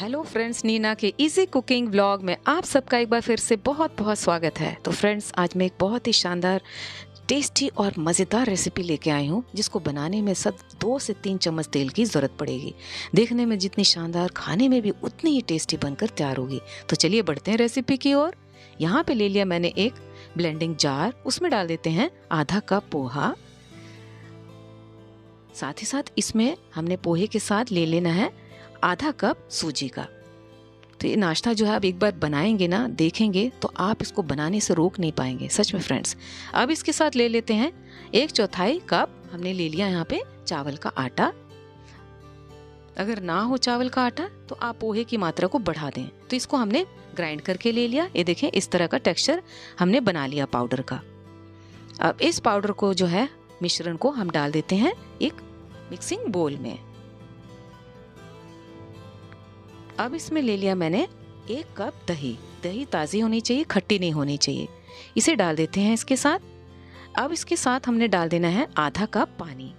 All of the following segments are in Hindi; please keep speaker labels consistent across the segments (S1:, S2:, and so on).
S1: हेलो फ्रेंड्स, नीना के इजी कुकिंग व्लॉग में आप सबका एक बार फिर से बहुत बहुत स्वागत है। तो फ्रेंड्स, आज मैं एक बहुत ही शानदार टेस्टी और मज़ेदार रेसिपी लेके आई हूँ, जिसको बनाने में सब 2 से 3 चम्मच तेल की ज़रूरत पड़ेगी। देखने में जितनी शानदार, खाने में भी उतनी ही टेस्टी बनकर तैयार होगी। तो चलिए बढ़ते हैं रेसिपी की ओर। यहाँ पे ले लिया मैंने एक ब्लेंडिंग जार, उसमें डाल देते हैं आधा कप पोहा। साथ ही साथ इसमें हमने पोहे के साथ ले लेना है आधा कप सूजी का। तो ये नाश्ता जो है आप एक बार बनाएंगे ना, देखेंगे तो आप इसको बनाने से रोक नहीं पाएंगे, सच में फ्रेंड्स। अब इसके साथ ले लेते हैं 1/4 कप हमने ले लिया यहाँ पे चावल का आटा। अगर ना हो चावल का आटा तो आप पोहे की मात्रा को बढ़ा दें। तो इसको हमने ग्राइंड करके ले लिया। ये देखें, इस तरह का टेक्सचर हमने बना लिया पाउडर का। अब इस पाउडर को जो है, मिश्रण को हम डाल देते हैं एक मिक्सिंग बोल में। अब इसमें ले लिया मैंने 1 कप दही। दही ताज़ी होनी चाहिए, खट्टी नहीं होनी चाहिए। इसे डाल देते हैं इसके साथ। अब इसके साथ हमने डाल देना है आधा कप पानी।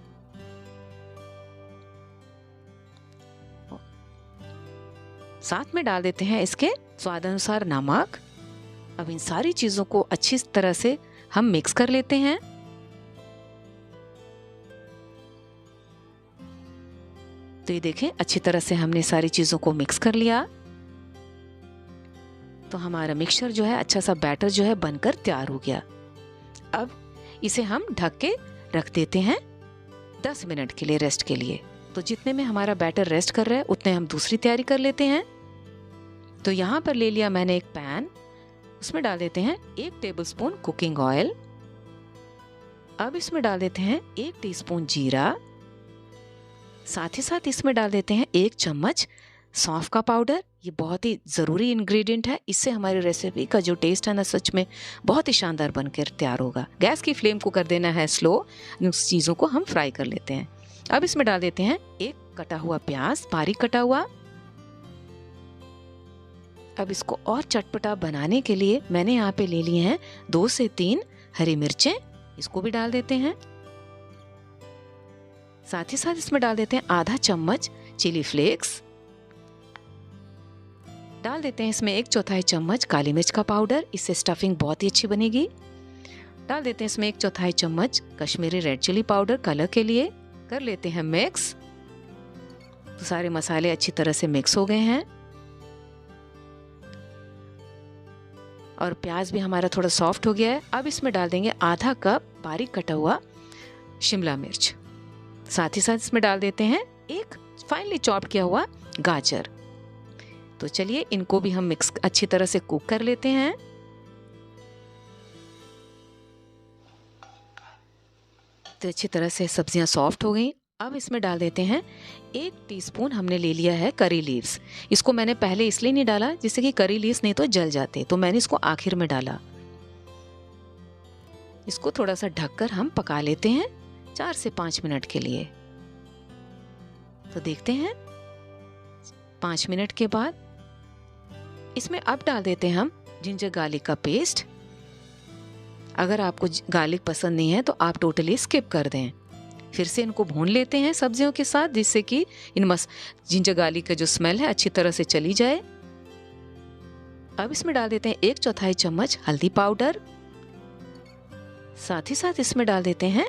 S1: साथ में डाल देते हैं इसके स्वाद अनुसार नमक। अब इन सारी चीजों को अच्छी तरह से हम मिक्स कर लेते हैं। तो ये देखें, अच्छी तरह से हमने सारी चीजों को मिक्स कर लिया। तो हमारा मिक्सचर जो है, अच्छा सा बैटर जो है बनकर तैयार हो गया। अब इसे हम ढक के रख देते हैं 10 मिनट के लिए, रेस्ट के लिए। तो जितने में हमारा बैटर रेस्ट कर रहा है, उतने हम दूसरी तैयारी कर लेते हैं। तो यहाँ पर ले लिया मैंने एक पैन, उसमें डाल देते हैं 1 टेबलस्पून कुकिंग ऑयल। अब इसमें डाल देते हैं 1 टीस्पून जीरा। साथ ही साथ इसमें डाल देते हैं 1 चम्मच सौंफ का पाउडर। ये बहुत ही ज़रूरी इंग्रेडिएंट है, इससे हमारी रेसिपी का जो टेस्ट है ना, सच में बहुत ही शानदार बनकर तैयार होगा। गैस की फ्लेम को कर देना है स्लो। उस चीज़ों को हम फ्राई कर लेते हैं। अब इसमें डाल देते हैं 1 कटा हुआ प्याज, बारीक कटा हुआ। अब इसको और चटपटा बनाने के लिए मैंने यहाँ पे ले लिए हैं 2 से 3 हरी मिर्चें, इसको भी डाल देते हैं। साथ ही साथ इसमें डाल देते हैं आधा चम्मच चिली फ्लेक्स। डाल देते हैं इसमें 1/4 चम्मच काली मिर्च का पाउडर, इससे स्टफिंग बहुत ही अच्छी बनेगी। डाल देते हैं इसमें 1/4 चम्मच Kashmiri red chilli powder, colour के लिए। कर लेते हैं मिक्स। तो सारे मसाले अच्छी तरह से मिक्स हो गए हैं और प्याज भी हमारा थोड़ा सॉफ्ट हो गया है। अब इसमें डाल देंगे आधा कप बारीक कटा हुआ शिमला मिर्च। साथ ही साथ इसमें डाल देते हैं एक फाइनली चॉप किया हुआ गाजर। तो चलिए इनको भी हम मिक्स अच्छी तरह से कुक कर लेते हैं। तो अच्छी तरह से सब्जियां सॉफ्ट हो गई। अब इसमें डाल देते हैं 1 टीस्पून हमने ले लिया है करी लीव्स। इसको मैंने पहले इसलिए नहीं डाला, जिससे कि करी लीव्स नहीं तो जल जाते, तो मैंने इसको आखिर में डाला। इसको थोड़ा सा ढककर हम पका लेते हैं 4 से 5 मिनट के लिए। तो देखते हैं 5 मिनट के बाद इसमें अब डाल देते हैं हम जिंजर गार्लिक का पेस्ट। अगर आपको गार्लिक पसंद नहीं है तो आप टोटली स्किप कर दें। फिर से इनको भून लेते हैं सब्जियों के साथ, जिससे कि जिंजर गार्लिक का जो स्मेल है अच्छी तरह से चली जाए। अब इसमें डाल देते हैं 1/4 चम्मच हल्दी पाउडर। साथ ही साथ इसमें डाल देते हैं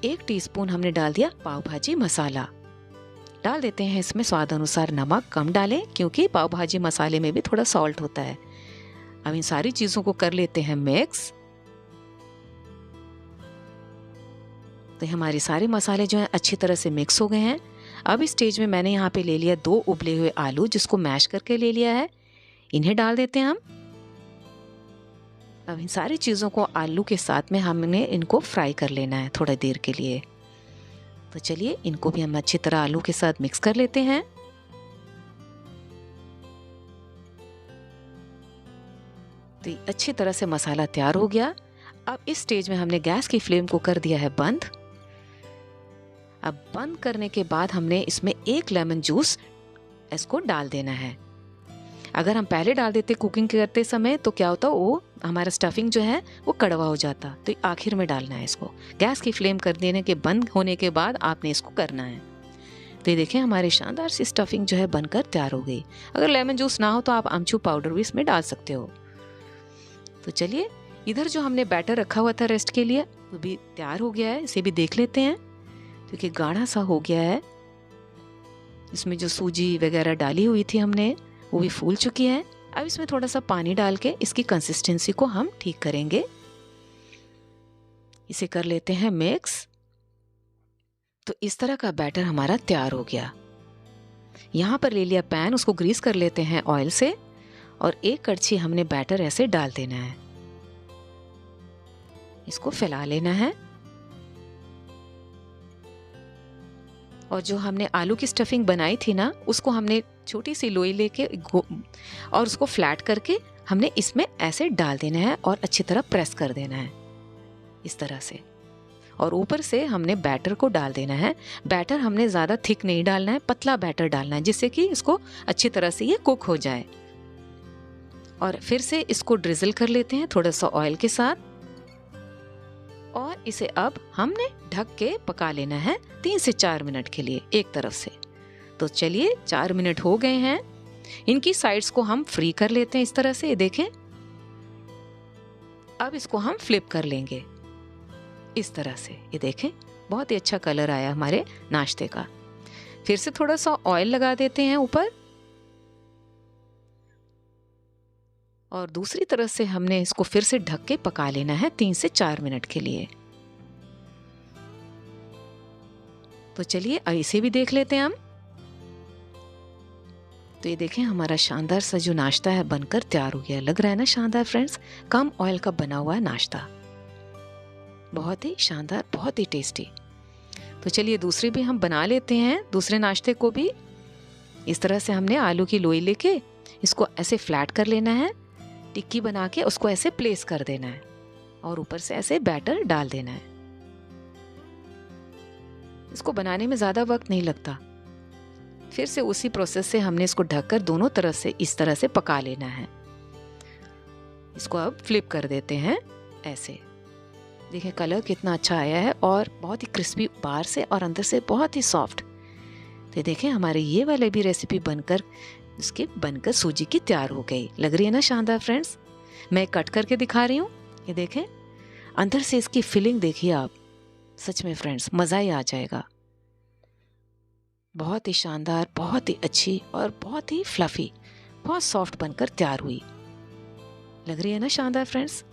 S1: 1 टीस्पून हमने डाल दिया पाव भाजी मसाला। डाल देते हैं इसमें स्वाद अनुसार नमक, कम डालें क्योंकि पाव भाजी मसाले में भी थोड़ा सॉल्ट होता है। अब इन सारी चीजों को कर लेते हैं मिक्स। तो हमारे सारे मसाले जो हैं अच्छी तरह से मिक्स हो गए हैं। अब इस स्टेज में मैंने यहाँ पे ले लिया 2 उबले हुए आलू, जिसको मैश करके ले लिया है। इन्हें डाल देते हैं हम। अब इन सारी चीज़ों को आलू के साथ में हमने इनको फ्राई कर लेना है थोड़ा देर के लिए। तो चलिए इनको भी हम अच्छी तरह आलू के साथ मिक्स कर लेते हैं। तो अच्छी तरह से मसाला तैयार हो गया। अब इस स्टेज में हमने गैस की फ्लेम को कर दिया है बंद। अब बंद करने के बाद हमने इसमें 1 लेमन जूस इसको डाल देना है। अगर हम पहले डाल देते कुकिंग करते समय तो क्या होता, वो हमारा स्टफिंग जो है वो कड़वा हो जाता। तो आखिर में डालना है इसको। गैस की फ्लेम कर देने के बंद होने के बाद आपने इसको करना है। तो ये देखें हमारी शानदार सी स्टफिंग जो है बनकर तैयार हो गई। अगर लेमन जूस ना हो तो आप आमचूर पाउडर भी इसमें डाल सकते हो। तो चलिए, इधर जो हमने बैटर रखा हुआ था रेस्ट के लिए वो भी तैयार हो गया है। इसे भी देख लेते हैं, क्योंकि गाढ़ा सा हो गया है। इसमें जो सूजी वगैरह डाली हुई थी हमने वो भी फूल चुकी है। अब इसमें थोड़ा सा पानी डाल के इसकी कंसिस्टेंसी को हम ठीक करेंगे। इसे कर लेते हैं मिक्स। तो इस तरह का बैटर हमारा तैयार हो गया। यहाँ पर ले लिया पैन, उसको ग्रीस कर लेते हैं ऑयल से और एक कड़छी हमने बैटर ऐसे डाल देना है। इसको फैला लेना है और जो हमने आलू की स्टफिंग बनाई थी ना, उसको हमने छोटी सी लोई लेके और उसको फ्लैट करके हमने इसमें ऐसे डाल देना है और अच्छी तरह प्रेस कर देना है इस तरह से। और ऊपर से हमने बैटर को डाल देना है। बैटर हमने ज़्यादा थिक नहीं डालना है, पतला बैटर डालना है, जिससे कि इसको अच्छी तरह से ये कुक हो जाए। और फिर से इसको ड्रिजल कर लेते हैं थोड़ा सा ऑयल के साथ और इसे अब हमने ढक के पका लेना है 3 से 4 मिनट के लिए एक तरफ से। तो चलिए 4 मिनट हो गए हैं। इनकी साइड्स को हम फ्री कर लेते हैं इस तरह से, ये देखें। अब इसको हम फ्लिप कर लेंगे इस तरह से, ये देखें बहुत ही अच्छा कलर आया हमारे नाश्ते का। फिर से थोड़ा सा ऑयल लगा देते हैं ऊपर और दूसरी तरफ से हमने इसको फिर से ढक के पका लेना है 3 से 4 मिनट के लिए। तो चलिए इसे भी देख लेते हैं हम। तो ये देखें हमारा शानदार सा जो नाश्ता है बनकर तैयार हो गया। लग रहा है ना शानदार फ्रेंड्स, कम ऑयल का बना हुआ है नाश्ता, बहुत ही शानदार, बहुत ही टेस्टी। तो चलिए दूसरे भी हम बना लेते हैं। दूसरे नाश्ते को भी इस तरह से हमने आलू की लोई लेके इसको ऐसे फ्लैट कर लेना है, टिक्की बना के उसको ऐसे प्लेस कर देना है और ऊपर से ऐसे बैटर डाल देना है। इसको बनाने में ज़्यादा वक्त नहीं लगता। फिर से उसी प्रोसेस से हमने इसको ढककर दोनों तरफ से इस तरह से पका लेना है। इसको अब फ्लिप कर देते हैं ऐसे। देखिए कलर कितना अच्छा आया है और बहुत ही क्रिस्पी बाहर से और अंदर से बहुत ही सॉफ्ट। तो देखें हमारे ये वाले भी रेसिपी बनकर सूजी की तैयार हो गई। लग रही है ना शानदार फ्रेंड्स। मैं कट करके दिखा रही हूँ, ये देखें अंदर से इसकी फिलिंग देखिए आप। सच में फ्रेंड्स मज़ा ही आ जाएगा। बहुत ही शानदार, बहुत ही अच्छी और बहुत ही फ्लफी, बहुत सॉफ्ट बनकर तैयार हुई। लग रही है ना शानदार फ्रेंड्स।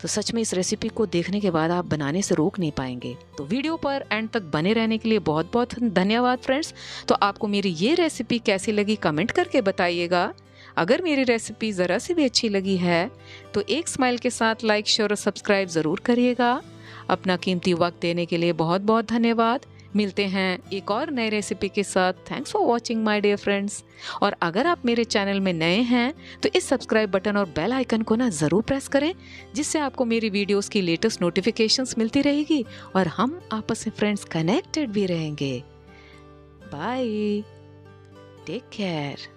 S1: तो सच में इस रेसिपी को देखने के बाद आप बनाने से रोक नहीं पाएंगे। तो वीडियो पर एंड तक बने रहने के लिए बहुत बहुत धन्यवाद फ्रेंड्स। तो आपको मेरी ये रेसिपी कैसी लगी कमेंट करके बताइएगा। अगर मेरी रेसिपी ज़रा सी भी अच्छी लगी है तो एक स्माइल के साथ लाइक, शेयर और सब्सक्राइब ज़रूर करिएगा। अपना कीमती वक्त देने के लिए बहुत बहुत धन्यवाद। मिलते हैं एक और नए रेसिपी के साथ। Thanks for watching my dear friends. और अगर आप मेरे चैनल में नए हैं तो इस सब्सक्राइब बटन और बेल आइकन को ना ज़रूर प्रेस करें, जिससे आपको मेरी वीडियोस की लेटेस्ट नोटिफिकेशंस मिलती रहेगी और हम आपस में फ्रेंड्स कनेक्टेड भी रहेंगे। Bye, take care.